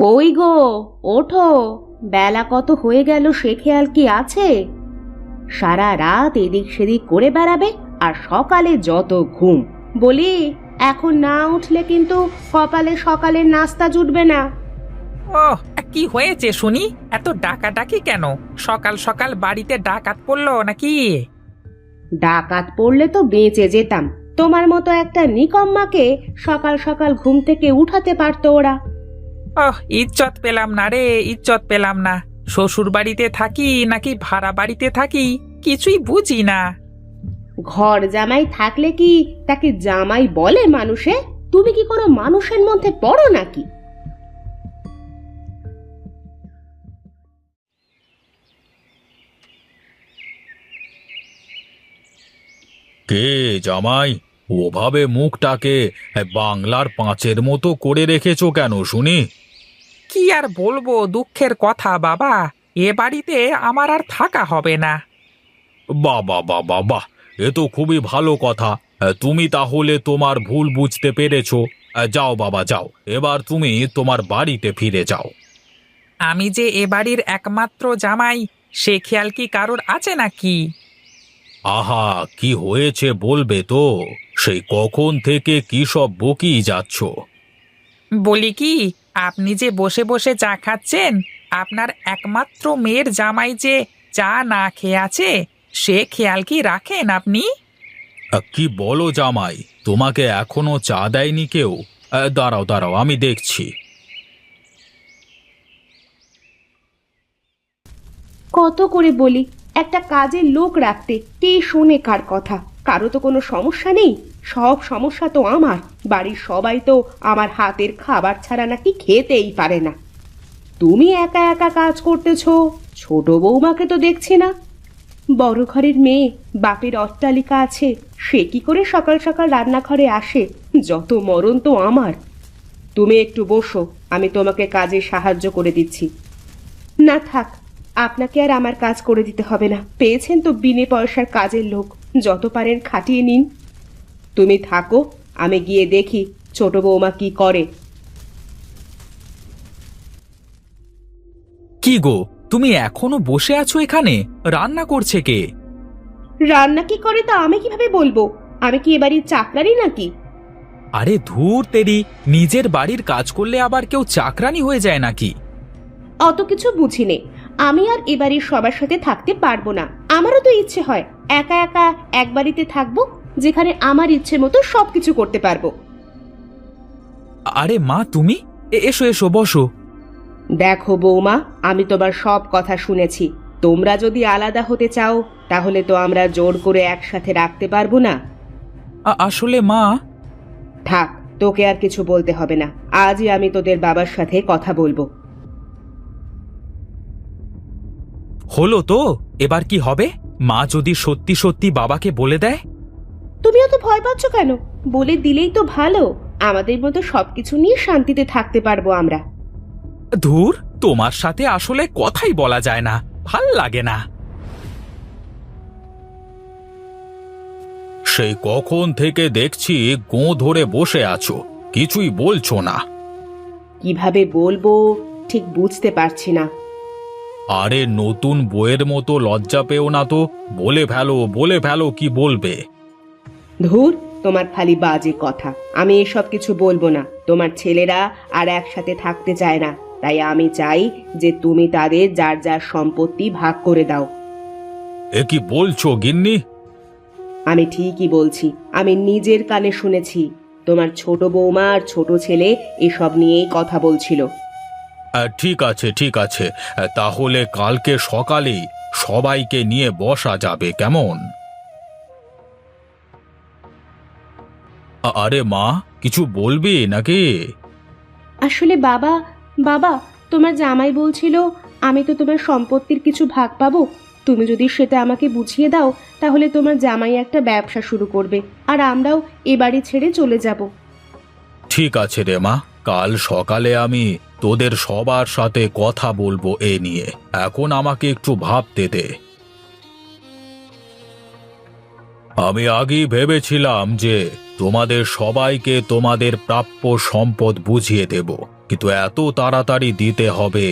কই গো, ওঠো। বেলা কত হয়ে গেল সে খেয়াল কি আছে? সারা রাত এদিক সেদিক করে বেড়াবে আর সকালে যত ঘুম। বলি, এখন না উঠলে কিন্তু কপালে সকালের নাস্তা জুটবে না। ওহ, কি হয়েছে শুনি? এত ডাকাডাকি কেন? সকাল সকাল বাড়িতে ডাকাত পড়লো নাকি? ডাকাত পড়লে তো বেঁচে যেতাম। তোমার মতো একটা নিকম্মাকে সকাল সকাল ঘুম থেকে উঠাতে পারতো ওরা। ওহ, ইজ্জত পেলাম না রে, ইজ্জত পেলাম না। শ্বশুর বাড়িতে থাকি নাকি ভাড়া বাড়িতে থাকি কিছুই বুঝি না। ঘর জামাই থাকলে কি তাকে জামাই বলে মানুষে? তুমি কি কোনো মানুষের মধ্যে পড়ো নাকি? কে জামাই, ওভাবে মুখটাকে বাংলার পাঁচের মতো করে রেখেছো কেন শুনি? কি আর বলবো, দুঃখের কথা বাবা। এ বাড়িতে আমার আর থাকা হবে না। বাবা বাবা বাহ, এ তো খুবই ভালো কথা। তুমি তাহলে তোমার ভুল বুঝতে পেরেছো। যাও বাবা যাও, এবার তুমি তোমার বাড়িতে ফিরে যাও। আমি যে এ বাড়ির একমাত্র জামাই, সে খেয়াল কি কারোর আছে নাকি? আহা, কি হয়েছে বলবে তো? সেই কখন থেকে কি সব বকি যাচ্ছ? বলি কি, আপনি যে বসে বসে চা খাচ্ছেন, আপনার একমাত্র মেয়ের জামাই যে চা না খেয়ে আছে, সে খেয়াল কি রাখেন আপনি? কি বলো জামাই, তোমাকে এখনো চা দেয়নি কেউ? দাঁড়াও দাঁড়াও, আমি দেখছি। কত করে বলি একটা কাজের লোক রাখতে, কে শোনে কার কথা? কারো তো কোনো সমস্যা নেই, সব সমস্যা তো আমার। বাড়ির সবাই তো আমার হাতের খাবার ছাড়া নাকি খেতেই পারে না। তুমি একা একা কাজ করতেছো, ছোট বৌমাকে তো দেখছি না। বড় ঘরের মেয়ে, বাপের অট্টালিকা আছে, সে কি করে সকাল সকাল রান্নাঘরে আসে? যত মরণ তো আমার। তুমি একটু বসো, আমি তোমাকে কাজে সাহায্য করে দিচ্ছি। না থাক, আপনাকে আর আমার কাজ করে দিতে হবে না। পেয়েছেন তো বিনে পয়সার কাজের লোক, যত পারেন খাটিয়ে নিন। তুমি থাকো, আমি গিয়ে দেখি ছোট বৌমা কি করে। কি গো, তুমি এখনো বসে আছো এখানে? রান্না করছে কে? রান্না কি করে তা আমি কিভাবে বলবো? আমি কি এবাড়ির চাকরানি নাকি? আরে ধুর তেরি, নিজের বাড়ির কাজ করলে আবার কেউ চাকরানি হয়ে যায় নাকি? অত কিছু বুঝি নে। আমি আর এবাড়ির সবার সাথে থাকতে পারবো না। আমারও তো ইচ্ছে হয় একা একা এক বাড়িতে থাকবো, যেখানে আমার ইচ্ছে মতো সবকিছু করতে পারবো। আরে মা তুমি, এসো এসো বসো। দেখো বৌমা, আমি তোমার সব কথা শুনেছি। তোমরা যদি আলাদা হতে চাও, তাহলে তো আমরা জোর করে একসাথে রাখতে পারবো না। আসলে মা। থাক, তোকে আর কিছু বলতে হবে না। আজই আমি তোদের বাবার সাথে কথা বলবো। হলো তো, এবার কি হবে? মা যদি সত্যি সত্যি বাবাকে বলে দেয়? তুমিও তো ভয় পাচ্ছ কেন? বলে দিলেই তো ভালো। আমাদের মতো সবকিছু নিয়ে শান্তিতে থাকতে পারবো আমরা। ধুর, তোমার সাথে আসলে কথাই বলা যায় না, ভাল লাগে না। সেই কখন থেকে দেখছি গোঁ ধরে বসে আছো, কিছুই বলছো না। কিভাবে বলবো ঠিক বুঝতে পারছি না। আরে নতুন বইয়ের মতো লজ্জা পেও না তো, বলে ফেলো বলে ফেলো, কি বলবে? ধুর, তোমার খালি বাজে কথা। আমি এসব কিছু বলবো না। তোমার ছেলেরা আর একসাথে থাকতে চায় না, তাই আমি চাই যে তুমি তাদের যার যার সম্পত্তি ভাগ করে দাও। এ কি বলছো গিন্নি? আমি ঠিকই বলছি, আমি নিজের কানে শুনেছি। তোমার ছোট বৌমা আর ছোট ছেলে এসব নিয়েই কথা বলছিল। ঠিক আছে ঠিক আছে, তাহলে কালকে সকালেই সবাইকে নিয়ে বসা যাবে, কেমন? আরে মা, কিছু বলবি নাকি? আসলে বাবা, বাবা, তোমার জামাই বলছিল আমি তো তোমার সম্পত্তির কিছু ভাগ পাবো। তুমি যদি সেটা আমাকে বুঝিয়ে দাও, তাহলে তোমার জামাই একটা ব্যবসা শুরু করবে, আর আমরাও এ বাড়ি ছেড়ে চলে যাব। ঠিক আছে রে মা, কাল সকালে আমি তোদের সবার সাথে কথা বলবো এ নিয়ে। এখন আমাকে একটু ভাবতে দে। আমি আগেই ভেবেছিলাম যে তোমাদের সবাইকে তোমাদের প্রাপ্য সম্পদ বুঝিয়ে দেব, কিন্তু এত তাড়াতাড়ি দিতে হবে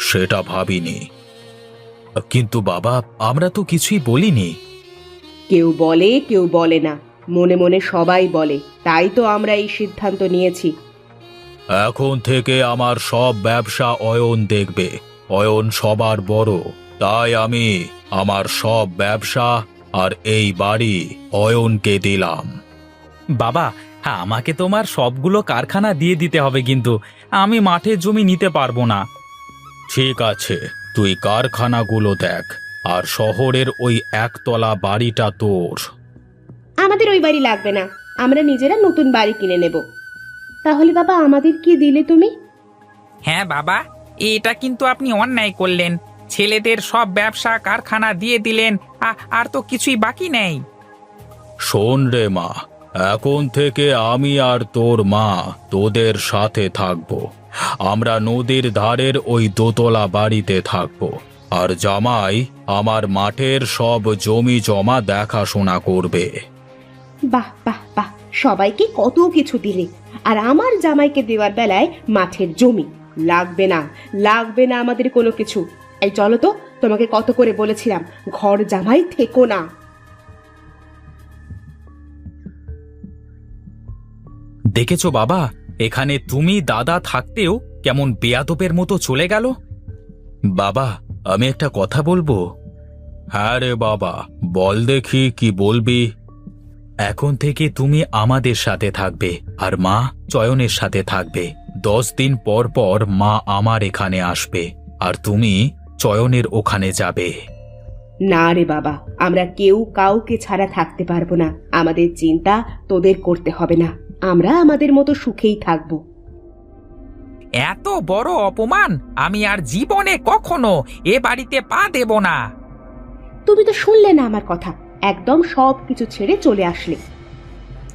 সেটা ভাবিনি। কিন্তু বাবা, আমরা তো কিছুই বলিনি। কেউ বলে কেউ বলে না, মনে মনে সবাই বলে, তাই তো আমরা এই সিদ্ধান্ত নিয়েছি। এখন থেকে আমার সব ব্যবসা অয়ন দেখবে। অয়ন সবার বড়, তাই আমি আমার সব ব্যবসা আর এই বাড়ি অয়নকে দিলাম। বাবা, হ্যাঁ, আমাকে তোমার সবগুলো কারখানা দিয়ে দিতে হবে, কিন্তু আমি মাঠের জমি নিতে পারবো না। ঠিক আছে, তুই কারখানাগুলো দেখ, আর শহরের ওই একতলা বাড়িটা তোর। আমাদের ওই বাড়ি লাগবে না, আমরা নিজেরা নতুন বাড়ি কিনে নেব। তাহলে বাবা, আমাদের কি দিলে তুমি? হ্যাঁ বাবা, এটা কিন্তু আপনি অন্যায় করলেন। ছেলেদের সব ব্যবসা কারখানা দিয়ে দিলেন, আর তো কিছুই বাকি নেই। শোন রে মা, এখন থেকে আমি আর তোর মা তোদের সাথে থাকবো। আমরা নদীর ধারের ওই দোতলা বাড়িতে থাকবো, আর জামাই আমার মাঠের সব জমি জমা দেখাশোনা করবে। বাহ বাহ বাহ, সবাইকে কত কিছু দিলে, আর আমার জামাইকে দেওয়ার বেলায় মাঠের জমি লাগবে না, লাগবে না আমাদের কোনো কিছু। এই চলো তো, তোমাকে কত করে বলেছিলাম ঘর জামাই থেকো না। দেখেছো বাবা, এখানে তুমি দাদা থাকতেও কেমন বেয়াদবের মতো চলে গেল। বাবা, আমি একটা কথা বলবো? হ্যাঁ রে বাবা, বল দেখি কি বলবি। এখন থেকে তুমি আমাদের সাথে থাকবে, আর মা চয়নের সাথে থাকবে। 10 দিন পর পর মা আমার এখানে আসবে, আর তুমি চয়নের ওখানে যাবে। না রে বাবা, আমরা কেউ কাউকে ছাড়া থাকতে পারবো না। আমাদের চিন্তা তোদের করতে হবে না, আমরা আমাদের মতো সুখেই থাকবো। এত বড় অপমান আমি আর জীবনে কখনো এ বাড়িতে পা দেব না। তুমি তো শুনলে না আমার কথা, একদম সব কিছু ছেড়ে চলে আসলে।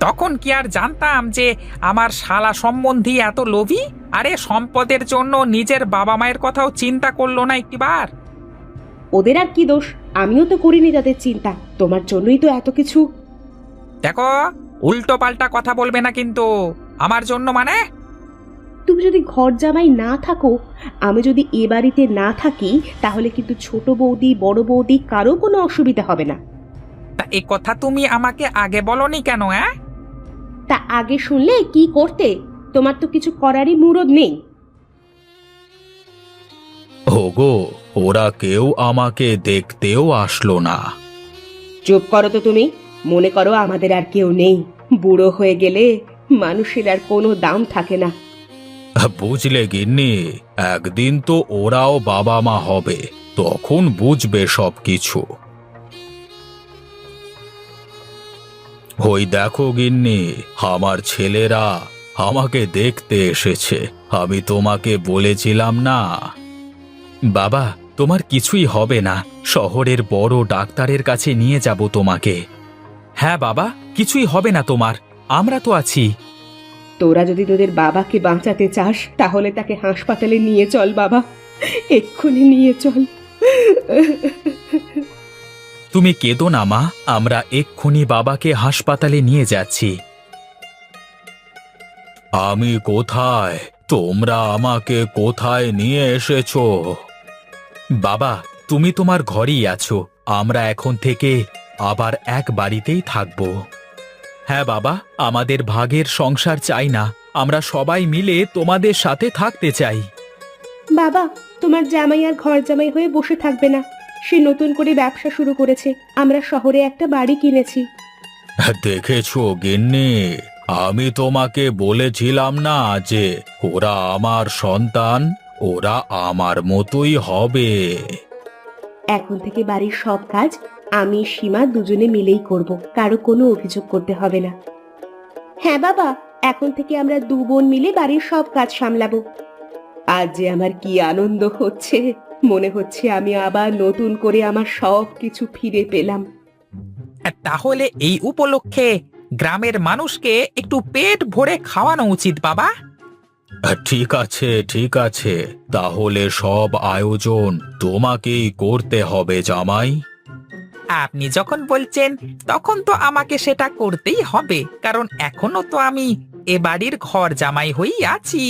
তখন কি আর জানতাম যে আমার শালা সম্বন্ধী এত লোভী? আরে সম্পদের জন্য নিজের বাবা মায়ের কথাও চিন্তা করলো না একটিবার। ওদের আর কি দোষ, আমিও তো করিনি তাদের চিন্তা, তোমার জন্যই তো এত কিছু। দেখো, উল্টো পাল্টা কথা বলবে না কিন্তু। আমার জন্য মানে? তুমি যদি ঘর জামাই না থাকো, আমি যদি এ বাড়িতে না থাকি, তাহলে কিন্তু ছোট বৌদি বড় বৌদি কারো কোনো অসুবিধা হবে না। তা এ কথা তুমি আমাকে আগে বলনি কেন? তা আগে শুনলে কি করতে? তোমার তো কিছু করারই মুরদ নেই। ওগো, ওরা কেউ আমাকে দেখতেও আসলো না। চুপ করো তো তুমি, মনে করো আমাদের আর কেউ নেই। বুড়ো হয়ে গেলে মানুষের আর কোনো দাম থাকে না। বুঝলে গিন্নি, একদিন তো ওরাও বাবা মা হবে, তখন বুঝবে সব কিছু। ওই দেখো গিন্নি, আমার ছেলেরা আমাকে দেখতে এসেছে। আমি তোমাকে বলেছিলাম না? বাবা, তোমার কিছুই হবে না, শহরের বড় ডাক্তারের কাছে নিয়ে যাব তোমাকে। হ্যাঁ বাবা, কিছুই হবে না তোমার, আমরা তো আছি। তোরা যদি তোদের বাবাকে বাঁচাতে চাস, তাহলে তাকে হাসপাতালে নিয়ে চল বাবা, এক্ষুনি নিয়ে চল। তুমি কেঁদো না মা, আমরা এক্ষুনি বাবাকে হাসপাতালে নিয়ে যাচ্ছি। আমি কোথায়? তোমরা আমাকে কোথায় নিয়ে এসেছো? বাবা, তুমি তোমার ঘরেই আছো, আমরা এখন থেকে আবার এক বাড়িতেই থাকব। হ্যাঁ বাবা, আমাদের ভাগের সংসার চাই না, আমরা সবাই মিলে তোমাদের সাথে থাকতে চাই। বাবা, তোমার জামাই আর ঘর জামাই হয়ে বসে থাকবে না, সে নতুন করে ব্যবসা শুরু করেছে, আমরা শহরে একটা বাড়ি কিনেছি। দেখেছো গিন্নি, আমি তোমাকে বলেছিলাম না যে ওরা আমার সন্তান, ওরা আমার মতোই হবে। এখন থেকে বাড়ির সব কাজ আমি সীমা দুজনে মিলেই করব, কারো কোনো অভিযোগ করতে হবে না। হ্যাঁ বাবা, এখন থেকে আমরা দু বোন মিলে বাড়ির সব কাজ সামলাবো। আজ যে আমার কি আনন্দ হচ্ছে, মনে হচ্ছে আমি আবার নতুন করে আমার সব কিছু ফিরে পেলাম। তাহলে এই উপলক্ষে গ্রামের মানুষকে একটু পেট ভরে খাওয়ানো উচিত বাবা। ঠিক আছে, ঠিক আছে, তাহলে সব আয়োজন তোমাকেই করতে হবে জামাই। আপনি যখন বলছেন তখন তো আমাকে সেটা করতেই হবে, কারণ এখনো তো আমি এ বাড়ির ঘর জামাই হয়েই আছি।